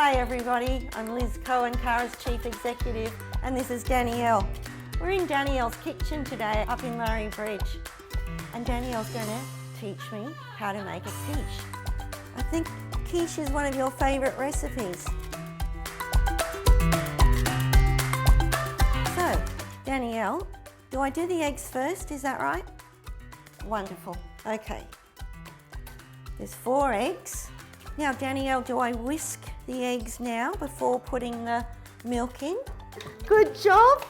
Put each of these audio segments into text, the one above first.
Hi everybody, I'm Liz Cohen, Cara's Chief Executive, and this is Danielle. We're in Danielle's kitchen today up in Murray Bridge, and Danielle's going to teach me how to make a quiche. I think quiche is one of your favourite recipes. So, Danielle, do I do the eggs first, is that right? Wonderful, okay. There's 4 eggs. Now Danielle, do I whisk the eggs now before putting the milk in? Good job.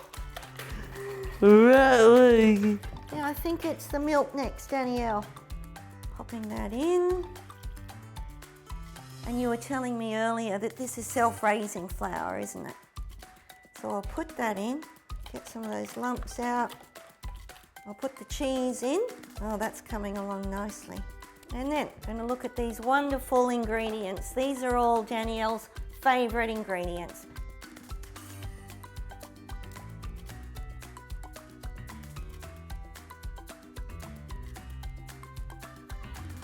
Right. Now I think it's the milk next, Danielle. Popping that in. And you were telling me earlier that this is self-raising flour, isn't it? So I'll put that in, get some of those lumps out. I'll put the cheese in. Oh, that's coming along nicely. And then I'm going to look at these wonderful ingredients. These are all Danielle's favourite ingredients.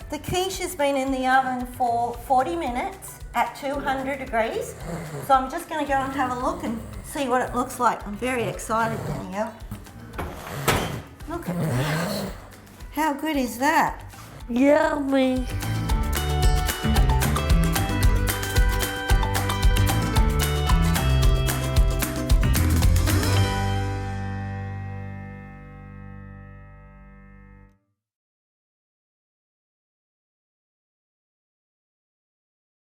The quiche has been in the oven for 40 minutes at 200 degrees. So I'm just going to go and have a look and see what it looks like. I'm very excited, Danielle. Look at that. How good is that? Yummy.